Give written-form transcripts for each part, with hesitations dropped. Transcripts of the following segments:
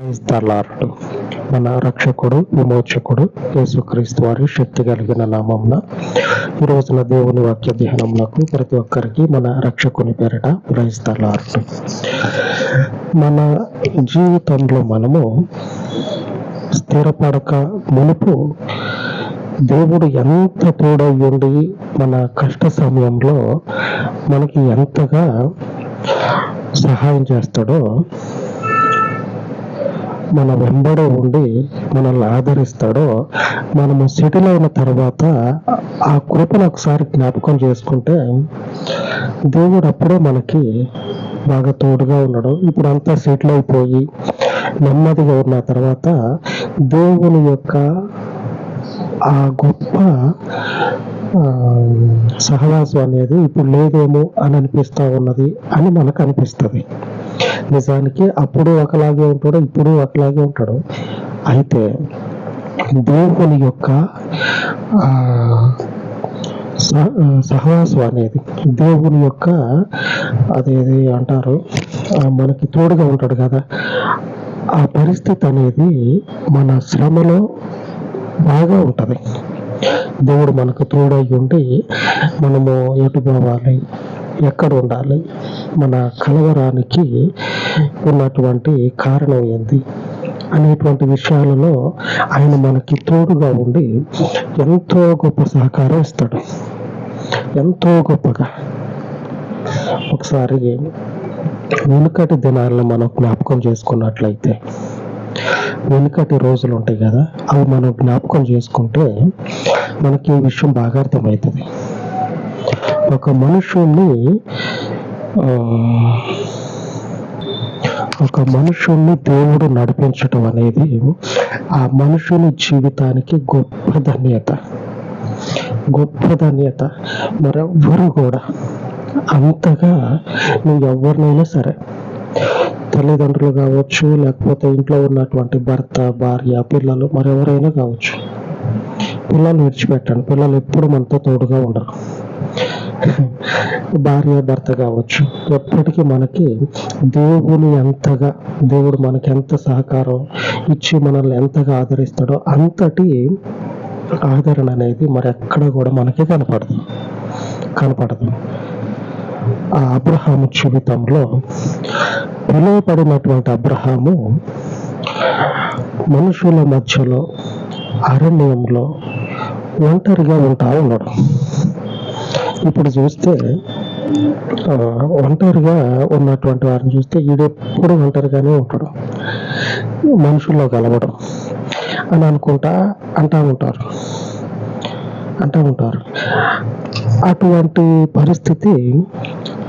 Praise the lord. మన రక్షకుడు విమోచకుడు యేసుక్రీస్తు వారి శక్తి కలిగిన నామమున ఈ రోజున దేవుని వాక్య ధ్యానములకు ప్రతి ఒక్కరికి మన రక్షకుని పేరిట ప్రైజ్ ద లార్డ్. మన జీవితంలో మనము స్థిరపడక మునుపు దేవుడు ఎంత తోడయ్యుండి మన కష్ట సమయంలో మనకి ఎంతగా సహాయం చేస్తాడో, మన వెంబడి ఉండి మనల్ని ఆదరిస్తాడో, మనము సెటిల్ అయిన తర్వాత ఆ కృపను ఒకసారి జ్ఞాపకం చేసుకుంటే దేవుడు అప్పుడే మనకి బాగా తోడుగా ఉన్నాడు. ఇప్పుడు అంతా సెటిల్ అయిపోయి నెమ్మదిగా ఉన్న తర్వాత దేవుని యొక్క ఆ గొప్ప సహవాసం అనేది ఇప్పుడు లేదేమో అని అనిపిస్తూ ఉన్నది అని మనకు అనిపిస్తుంది. నిజానికి అప్పుడు ఒకలాగే ఉంటాడు, ఇప్పుడు ఒకలాగే ఉంటాడు. అయితే దేవుని యొక్క సహవాసం అనేది, దేవుని యొక్క అదేది అంటారు, మనకి తోడుగా ఉంటాడు కదా, ఆ పరిస్థితి అనేది మన శ్రమలో బాగా ఉంటుంది. దేవుడు మనకు తోడై ఉండి మనము ఎటు పోవాలి, ఎక్కడ ఉండాలి, మన కలవరానికి ఉన్నటువంటి కారణం ఏంది అనేటువంటి విషయాలలో ఆయన మనకి తోడుగా ఉండి ఎంతో గొప్ప సహకారం ఇస్తాడు, ఎంతో గొప్పగా. ఒకసారి వెనుకటి దినాలను మనం జ్ఞాపకం చేసుకున్నట్లయితే, వెనుకటి రోజులు ఉంటాయి కదా, అవి మనం జ్ఞాపకం చేసుకుంటే మనకి ఈ విషయం బాగా అర్థమవుతుంది. ఒక మనుషుల్ని దేవుడు నడిపించటం అనేది ఆ మనుషుని జీవితానికి గొప్ప ధన్యత. మరెవ్వరు కూడా అంతగా, నువ్వు ఎవరినైనా సరే, తల్లిదండ్రులు కావచ్చు, లేకపోతే ఇంట్లో ఉన్నటువంటి భర్త, భార్య, పిల్లలు, మరెవరైనా కావచ్చు, పిల్లలు విడిచిపెట్టండి, పిల్లలు ఎప్పుడు మనతో తోడుగా ఉండరు. భార్య, భర్త కావచ్చు, ఎప్పటికీ మనకి దేవుడు మనకి ఎంత సహకారం ఇచ్చి మనల్ని ఎంతగా ఆదరిస్తాడో అంతటి ఆదరణ అనేది మరెక్కడ కూడా మనకి కనపడదు. ఆ అబ్రహాము జీవితంలో పిలువబడినటువంటి అబ్రహాము మనుషుల మధ్యలో అరణ్యంలో ఒంటరిగా ఉంటా ఉన్నాడు. ఇప్పుడు చూస్తే ఒంటరిగా ఉన్నటువంటి వారిని చూస్తే ఈడెప్పుడు ఒంటరిగానే ఉంటాడు, మనుషుల్లో కలవడం అని అంటూ ఉంటారు. అటువంటి పరిస్థితి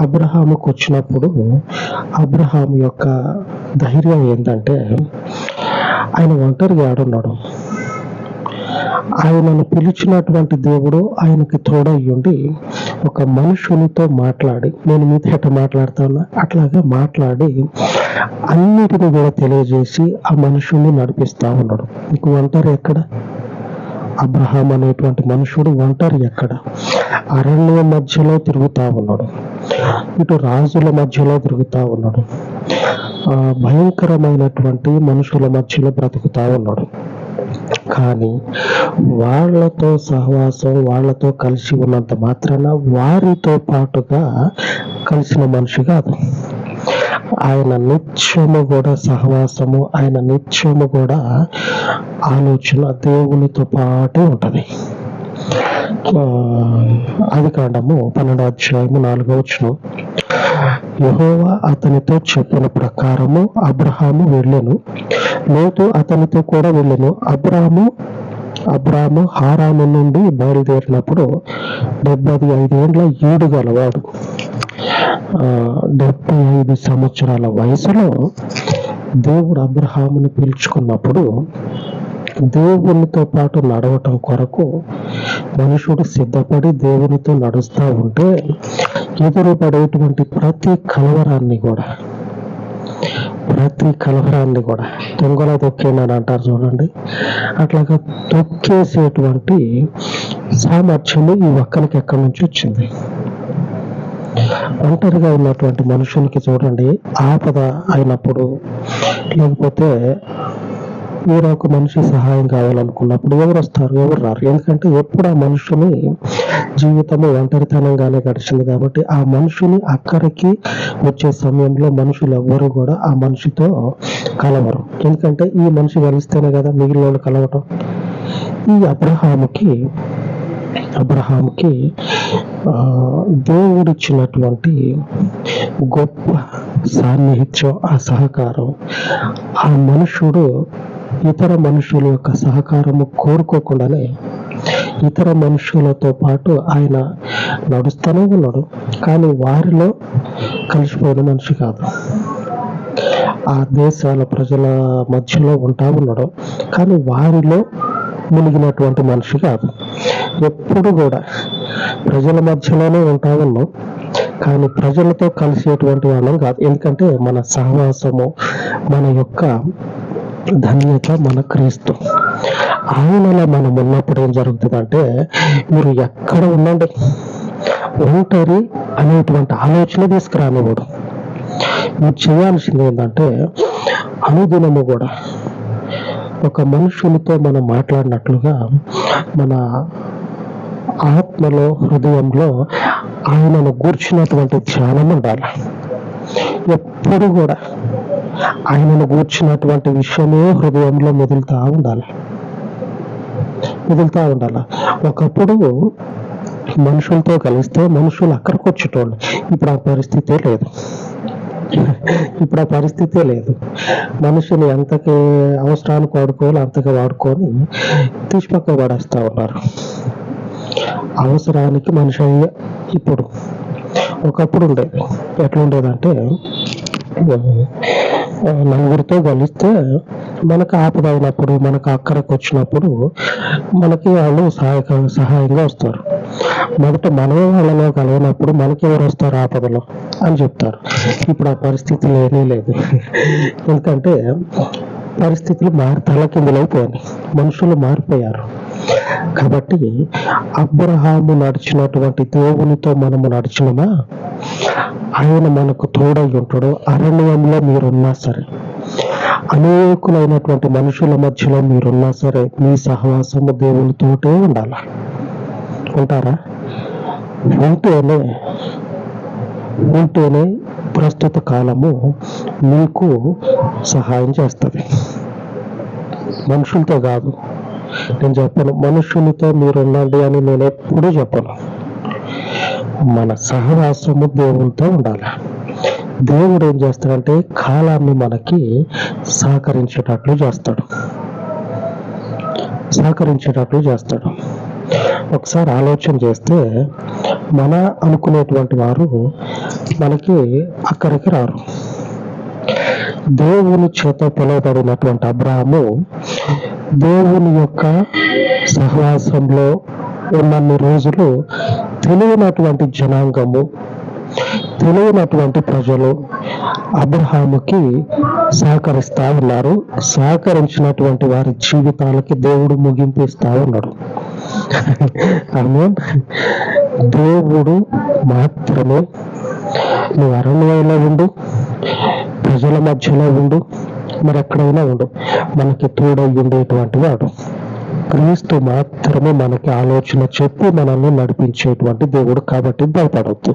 అబ్రహాముకు వచ్చినప్పుడు అబ్రహాము యొక్క ధైర్యం ఏంటంటే, ఆయన ఒంటరిగా ఆడున్నాడు, ఆయనను పిలిచినటువంటి దేవుడు ఆయనకి తోడయ్యుండి ఒక మనుషునితో మాట్లాడి, నేను మీతో ఎట్లా మాట్లాడుతున్నా అట్లాగా మాట్లాడి అన్నిటిని కూడా తెలియజేసి ఆ మనుషుల్ని నడిపిస్తా ఉన్నాడు. నీకు ఒంటరి ఎక్కడ? అబ్రహాం అనేటువంటి మనుషుడు ఒంటరి ఎక్కడ? అరణ్య మధ్యలో తిరుగుతా ఉన్నాడు, ఇటు రాజుల మధ్యలో తిరుగుతా ఉన్నాడు, భయంకరమైనటువంటి మనుషుల మధ్యలో బ్రతుకుతా ఉన్నాడు. కానీ వాళ్ళతో సహవాసం, వాళ్ళతో కలిసి ఉన్నంత మాత్రాన వారితో పాటుగా కలిసిన మనిషి కాదు. ఆయన నిత్యము కూడా సహవాసము, ఆయన నిత్యము కూడా ఆలోచన దేవునితో పాటే ఉంటుంది. ఆదికాండము 12:4 యెహోవా అతనితో చెప్పిన ప్రకారము అబ్రహాము వెళ్ళెను, లోతు అతనితో కూడా వెళ్ళెను. అబ్రాము హారాను నుండి బయలుదేరినప్పుడు 75 ఏండ్ల ఈడు గలవాడు. 75 సంవత్సరాల వయసులో దేవుడు అబ్రహాముని పిలుచుకున్నప్పుడు దేవునితో పాటు నడవటం కొరకు మనుషుడు సిద్ధపడి దేవునితో నడుస్తూ ఉంటే ఎదురుపడేటువంటి ప్రతి కలవరాన్ని కూడా దొంగలో తొక్కేనని అంటారు చూడండి, అట్లాగా తొక్కేసేటువంటి సామర్థ్యము ఈ ఒక్కరికి ఎక్కడి నుంచి వచ్చింది? ఒంటరిగా ఉన్నటువంటి మనుషునికి చూడండి, ఆపద అయినప్పుడు లేకపోతే వేరే ఒక మనిషి సహాయం కావాలనుకున్నప్పుడు ఎవరు వస్తారు, ఎవరు రారు. ఎందుకంటే ఎప్పుడు ఆ మనుషుని జీవితము ఒంటరితనంగానే గడిచింది కాబట్టి ఆ మనుషుని అక్కడికి వచ్చే సమయంలో మనుషులు ఎవ్వరు కూడా ఆ మనిషితో కలవరు. ఎందుకంటే ఈ మనిషి కలిస్తేనే కదా మిగిలిన వాళ్ళు కలవటం. ఈ అబ్రహాముకి దేవుడిచ్చినటువంటి గొప్ప సాన్నిహిత్యం, ఆ సహకారం, ఆ మనుషుడు ఇతర మనుషుల యొక్క సహకారము కోరుకోకుండానే ఇతర మనుషులతో పాటు ఆయన నడుస్తూనే ఉన్నాడు. కానీ వారిలో కలిసిపోయిన మనిషి కాదు. ఆ దేశాల ప్రజల మధ్యలో ఉంటా ఉన్నాడు, కానీ వారిలో మునిగినటువంటి మనిషి కాదు. ఎప్పుడు కూడా ప్రజల మధ్యలోనే ఉంటా ఉన్నాం, కానీ ప్రజలతో కలిసేటువంటి వాళ్ళం కాదు. ఎందుకంటే మన సహవాసము, మన యొక్క ధన్యత మన క్రీస్తు. ఆయనలో మనం ఉన్నప్పుడు ఏం జరుగుతుందంటే, మీరు ఎక్కడ ఉండండి, ఒంటరి అనేటువంటి ఆలోచన తీసుకురానివాడు. మీరు చేయాల్సింది ఏంటంటే, అనుదినము కూడా ఒక మనుషులతో మనం మాట్లాడినట్లుగా మన ఆత్మలో, హృదయంలో ఆయనను గూర్చినటువంటి ధ్యానం ఉండాలి. ఎప్పుడు కూడా ఆయనను గూర్చినటువంటి విషయమే హృదయంలో మెదులుతా ఉండాలి. ఒకప్పుడు మనుషులతో కలిస్తే మనుషులు అక్కడికి వచ్చేటోళ్ళు. ఇప్పుడు ఆ పరిస్థితే లేదు. మనుషులు ఎంతకి అవసరానికి వాడుకోవాలి అంతగా వాడుకొని తీసి పక్క పడేస్తా ఉన్నారు. అవసరానికి మనిషి ఇప్పుడు ఒకప్పుడు ఉండేది. ఎట్లుండేదంటే, నలుగురితో కలిస్తే మనకు ఆపద అయినప్పుడు, మనకు అక్కడికి వచ్చినప్పుడు మనకి వాళ్ళు సహాయంగా వస్తారు. మొదట మనమే వాళ్ళలో కలిగినప్పుడు మనకి ఎవరు వస్తారు ఆపదలో అని చెప్తారు. ఇప్పుడు ఆ పరిస్థితి లేదు. ఎందుకంటే పరిస్థితులు తలకిందులైపోయాయి, మనుషులు మారిపోయారు. కాబట్టి అబ్రహాము నడిచినటువంటి దేవునితో మనము నడిచినమా, ఆయన మనకు తోడై ఉంటాడు. అరణ్యంలో మీరున్నా సరే, అనేకులైనటువంటి మనుషుల మధ్యలో మీరున్నా సరే, మీ సహవాసము దేవునితోటే ఉండాలి. ఉంటారా? ఉంటేనే ప్రస్తుత కాలము మీకు సహాయం చేస్తుంది. మనుషులతో కాదు. నేను చెప్పను మనుషులతో మీరు ఉండండి అని నేను ఎప్పుడూ చెప్పను. మన సహవాసము దేవునితో ఉండాలి. దేవుడు ఏం చేస్తాడంటే కాలాన్ని మనకి సహకరించేటట్లు చేస్తాడు. ఒకసారి ఆలోచన చేస్తే మన అనుకునేటువంటి వారు మనకి అక్కడికి రారు. దేవుని చేత పిలువబడినటువంటి అబ్రహాము దేవుని యొక్క సహవాసంలో ఉన్నన్ని రోజులు తెలియనటువంటి జనాంగము, తెలియనటువంటి ప్రజలు అబ్రహాముకి సహకరిస్తా ఉన్నారు. సహకరించినటువంటి వారి జీవితాలకి దేవుడు ముగింపు ఇస్తా ఉన్నాడు. దేవుడు మాత్రమే నువ్వు అరణ్యంలో ఉండు, ప్రజల మధ్యలో ఉండు, మరి ఎక్కడైనా ఉండు, మనకి తోడై ఉండేటువంటి వాడు క్రీస్తు మాత్రమే మనకి ఆలోచన చెప్పి మనల్ని నడిపించేటువంటి దేవుడు. కాబట్టి భయపడవద్దు.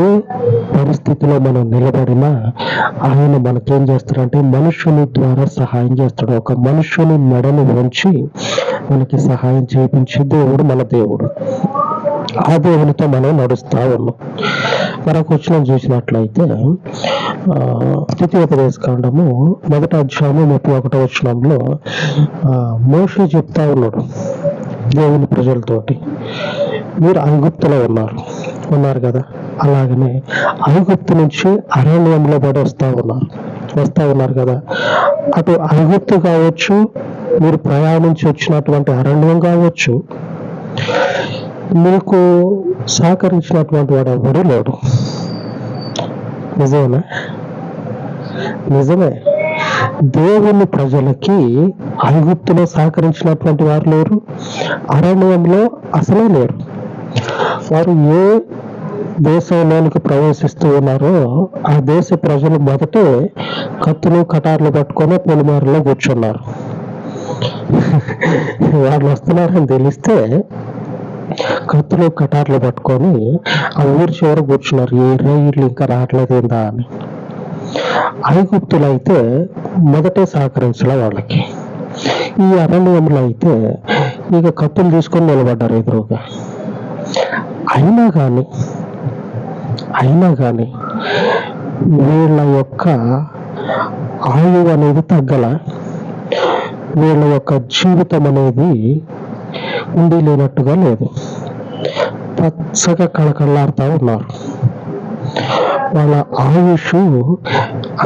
ఏ పరిస్థితిలో మనం నిలబడినా ఆయన మనకేం చేస్తాడంటే మనుషుని ద్వారా సహాయం చేస్తాడు. ఒక మనుషుని మెడను వంచి మనకి సహాయం చేయించే దేవుడు మన దేవుడు. ఆ దేవునితో మనం నడుస్తా ఉన్నాం. మరొక వచనం చూసినట్లయితే ద్వితీయోపదేశకాండము 1వ అధ్యాయము 31వ వచనంలో మోషే చెప్తా ఉన్నాడు దేవుని ప్రజలతోటి, మీరు ఐగుప్తులో ఉన్నారు కదా, అలాగనే ఐగుప్తు నుంచి అరణ్యంలో పడి వస్తా ఉన్నారు కదా. అటు ఐగుప్తు కావచ్చు, మీరు ప్రయాణించి వచ్చినటువంటి అరణ్యం కావచ్చు, మీకు సహకరించినటువంటి వాడు ఎవడూ లేడు. నిజమే. దేవుని ప్రజలకి ఐగుప్తులో సహకరించినటువంటి వారు లేరు, అరణ్యంలో అసలే లేరు. వారు ఏ దేశంలోనికి ప్రవేశిస్తూ ఉన్నారో ఆ దేశ ప్రజలు మొదటే కత్తులు కటార్లు పట్టుకొని పొలిమారులో కూర్చున్నారు. వాళ్ళు వస్తున్నారని తెలిస్తే కత్తులు కటార్లు పట్టుకొని ఆ ఊరి చివర కూర్చున్నారు. ఏ రైళ్ళు ఇంకా రావట్లేదు ఏందా అని. ఐగుప్తులు అయితే మొదటే సహకరించలే వాళ్ళకి. ఈ అరణ్యంలో అయితే ఇక కత్తులు తీసుకొని నిలబడ్డారు ఎదురుగా. అయినా కానీ వీళ్ళ యొక్క ఆయువు అనేది తగ్గల, వీళ్ళ యొక్క జీవితం అనేది ఉండి లేనట్టుగా లేదు. పచ్చగా కళకళలాడుతూ ఉన్నారు. వాళ్ళ ఆయుష్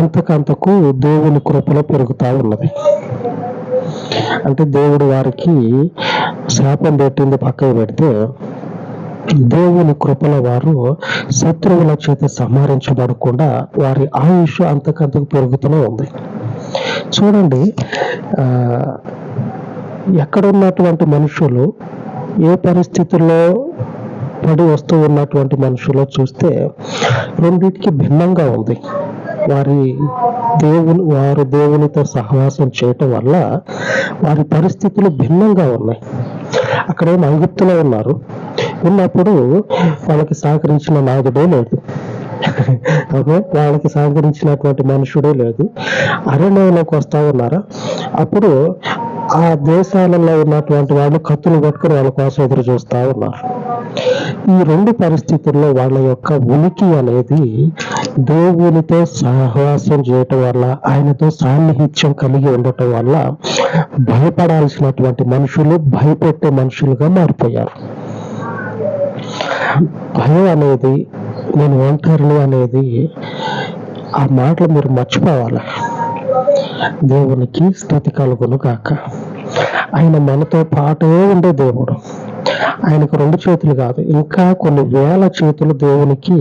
అంతకంతకు దేవుని కృపలో పెరుగుతూ ఉన్నది. అంటే దేవుడు వారికి శాపం పెట్టింది పక్కకు పెడితే, దేవుని కృపల వారు శత్రువుల చేత సంహరించబడకుండా వారి ఆయుష్ అంతకంతకు పెరుగుతూనే ఉంది. చూడండి, ఎక్కడున్నటువంటి మనుషులు ఏ పరిస్థితుల్లో పడి వస్తూ ఉన్నటువంటి మనుషులు చూస్తే రెండింటికి భిన్నంగా ఉంది. వారు దేవునితో సహవాసం చేయటం వల్ల వారి పరిస్థితులు భిన్నంగా ఉన్నాయి. అక్కడేమో ఐగుప్తులో ఉన్నప్పుడు వాళ్ళకి సహకరించిన నాదుడే లేదు, వాళ్ళకి సహకరించినటువంటి మనుషుడే లేదు. అరణ్యంలోకి వస్తా ఉన్నారా, అప్పుడు ఆ దేశాలలో ఉన్నటువంటి వాళ్ళు కత్తులు పట్టుకుని వాళ్ళ కోసం ఎదురు చూస్తూ ఉన్నారు. ఈ రెండు పరిస్థితుల్లో వాళ్ళ యొక్క ఉనికి అనేది దేవునితో సహవాసం చేయటం వల్ల, ఆయనతో సాన్నిహిత్యం కలిగి ఉండటం వల్ల భయపడాల్సినటువంటి మనుషులు భయపెట్టే మనుషులుగా మారిపోయారు. భయం అనేది, నేను ఒంటరిని అనేది, ఆ మాటలు మీరు మర్చిపోవాలి. దేవునికి స్తుతి కలుగును గాక. ఆయన మనతో పాటే ఉండే దేవుడు. ఆయనకు 2 చేతులు కాదు, ఇంకా కొన్ని వేల చేతులు దేవునికి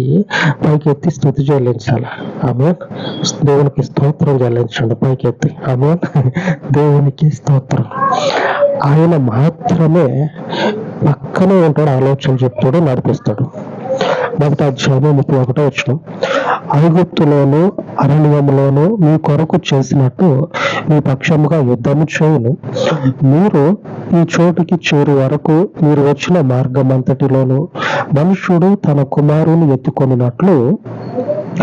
పైకెత్తి స్తుతి చెల్లించాలి. ఆమేన్. దేవునికి స్తోత్రం చెల్లించండి పైకెత్తి. ఆమేన్. దేవునికి స్తోత్రం. ఆయన మాత్రమే పక్కనే ఉంటాడు, ఆలోచన చెప్తాడు, నడిపిస్తాడు. 1వ అధ్యాయం 31వ వచనం, ఐగుప్తులోను అరణ్యములోను మీ కొరకు చేసినట్టు మీ పక్షముగా యుద్ధము చేయును. మీరు ఈ చోటుకి చేరు వరకు మీరు వచ్చిన మార్గమంతటిలోను మనుష్యుడు తన కుమారుని ఎత్తుకొనినట్లు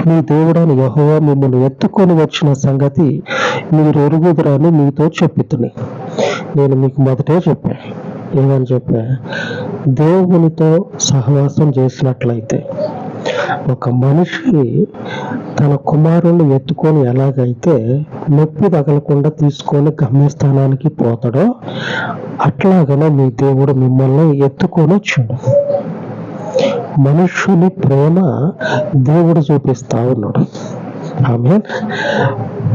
మీ దేవుడైన యెహోవా మిమ్మల్ని ఎత్తుకొని వచ్చిన సంగతి మీరు ఎరుగుదురని మీతో చెప్పుతుని. నేను మీకు మొదటే ఏమని చెప్పా, దేవునితో సహవాసం చేసినట్లయితే ఒక మనిషి తన కుమారుణ్ణి ఎత్తుకొని ఎలాగైతే నొప్పి తగలకుండా తీసుకొని గమ్యస్థానానికి పోతాడో, అట్లాగనే మీ దేవుడు మిమ్మల్ని ఎత్తుకొని వచ్చాడు. మనుషుని ప్రేమ దేవుడు చూపిస్తా ఉన్నాడు. ఆమేన్.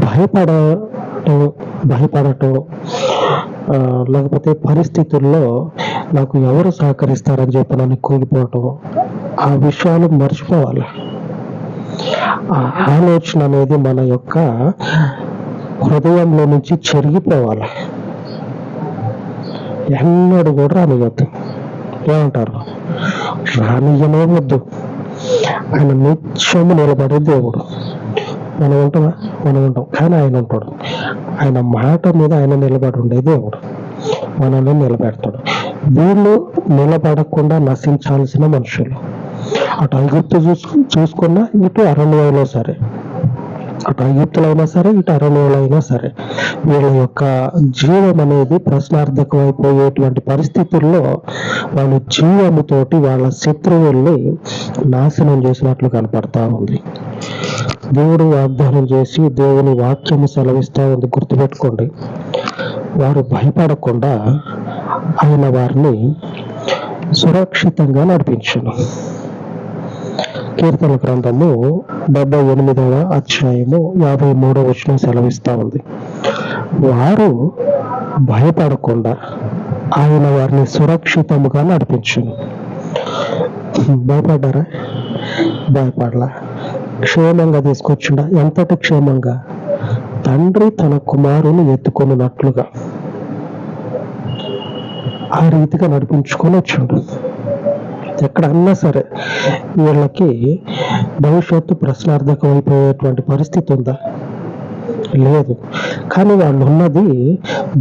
భయపడటం లేకపోతే పరిస్థితుల్లో నాకు ఎవరు సహకరిస్తారని చెప్పి నన్ను కూలిపోవటం, ఆ విషయాలు మర్చిపోవాలి. ఆ ఆలోచన అనేది మన యొక్క హృదయంలో నుంచి చెరిగిపోవాలి. ఎన్నడూ కూడా రానియద్దు. ఏమంటారు? రానియనే వద్దు. ఆయన నిత్యము నిలబడే దేవుడు. మనం ఉంటాం, కానీ ఆయన ఉంటాడు. ఆయన మాట మీద ఆయన నిలబడి ఉండే దేవుడు మనల్ని నిలబెడతాడు. వీళ్ళు నిలబడకుండా నశించాల్సిన మనుషులు. అటు ఐగుప్తు చూసుకున్నా, ఇటు అరణ్యంలో సరే, అటు ఐగుప్తులో అయినా సరే, ఇటు అరణ్యంలో అయినా సరే, వీళ్ళ యొక్క జీవం అనేది ప్రశ్నార్థకం అయిపోయేటువంటి పరిస్థితుల్లో వాళ్ళ జీవముతోటి వాళ్ళ శత్రువుల్ని నాశనం చేసినట్లు కనపడతా ఉంది. దేవుడు వాగ్దానం చేసి దేవుని వాక్యము సెలవిస్తా ఉంది. గుర్తుపెట్టుకోండి, వారు భయపడకుండా ఆయన వారిని సురక్షితంగా నడిపించును. కీర్తన గ్రంథము 78వ అధ్యాయము 53వ వచనం సెలవిస్తా ఉంది. వారు భయపడకుండా ఆయన వారిని సురక్షితముగా నడిపించును. భయపడ్డారా? భయపడలా. క్షేమంగా తీసుకొచ్చిండా? ఎంతటి క్షేమంగా? తండ్రి తన కుమారుని ఎత్తుకొనున్నట్లుగా ఆ రీతిగా నడిపించుకొని వచ్చాడు. ఎక్కడన్నా సరే వీళ్ళకి భవిష్యత్తు ప్రశ్నార్థకం అయిపోయేటువంటి పరిస్థితి ఉందా? లేదు. కానీ వాళ్ళు ఉన్నది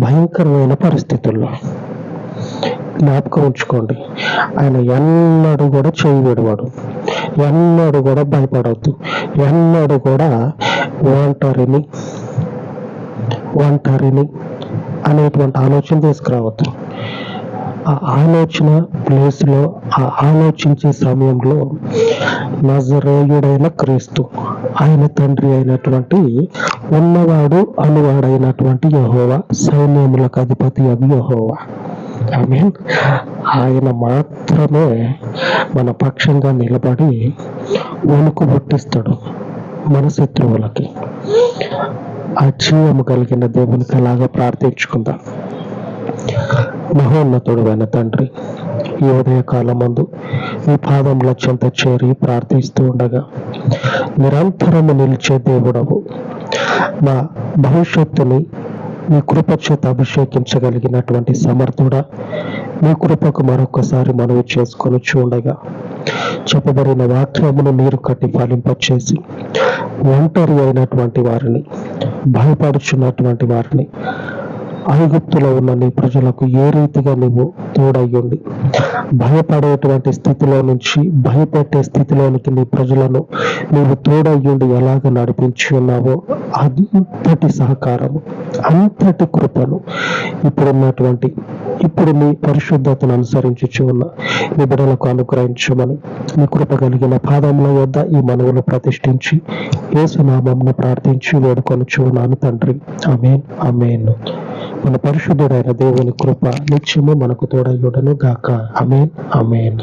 భయంకరమైన పరిస్థితుల్లో. జ్ఞాపకం ఉంచుకోండి, ఆయన ఎన్నడూ కూడా చేయి విడవాడు, ఎన్నడూ కూడా భయపడవద్దు, ఎన్నడూ కూడా ఒంటరిని అనేటువంటి ఆలోచన తీసుకురావద్దు. ఆ ఆలోచన ప్లేస్లో, ఆ ఆలోచించే సమయంలో నజరేయుడైన క్రీస్తు, ఆయన తండ్రి అయినటువంటి, ఉన్నవాడు అనువాడైనటువంటి యెహోవా, సైన్యములకు అధిపతి అగు యెహోవా, ఆమేన్, ఆయన మాత్రమే మన పక్షంగా నిలబడి వణుకు పుట్టిస్తాడు మన శత్రువులకి. ఆ జీవము కలిగిన దేవునికి అలాగా ప్రార్థించుకుందాం. మహోన్నతుడు అయిన తండ్రి, ఈ ఉదయకాలమందు ఈ పాదముల చెంత చేరి ప్రార్థిస్తూ ఉండగా, నిరంతరము నిలిచే దేవుడవు, మా భవిష్యత్తుని మీ కృప చేత అభిషేకించగలిగినటువంటి సమర్థుడా, మీ కృపకు మరొకసారి మనవి చేసుకొని చూడగా, చెప్పబడిన వాక్యమును నీరు కట్టి ఫలింపచేసి, ఒంటరి అయినటువంటి వారిని, భయపడుచున్నటువంటి వారిని, ఐగుప్తులో ఉన్న నీ ప్రజలకు ఏ రీతిగా నీవు తోడయ్యుండి భయపడేటువంటి స్థితిలో నుంచి భయపెట్టే స్థితిలోనికి నీ ప్రజలను నీవు తోడయ్యుండి ఎలాగ నడిపించి ఉన్నావో, అంతటి సహకారము, అంతటి కృపను ఇప్పుడు నీ పరిశుద్ధతను అనుసరించి ఉన్న నీ బిడ్డలకు అనుగ్రహించమని నీ కృప కలిగిన పాదముల యొద్ద ఈ మనవులు ప్రతిష్ఠించి యేసు నామమున ప్రార్థించి వేడుకొనుచున్నాను తండ్రి. ఆమేన్, ఆమేన్. మన పరిశుద్ధుడైన దేవుని కృప నిత్యము మనకు తోడయ్యుండును గాక. ఆమేన్, ఆమేన్.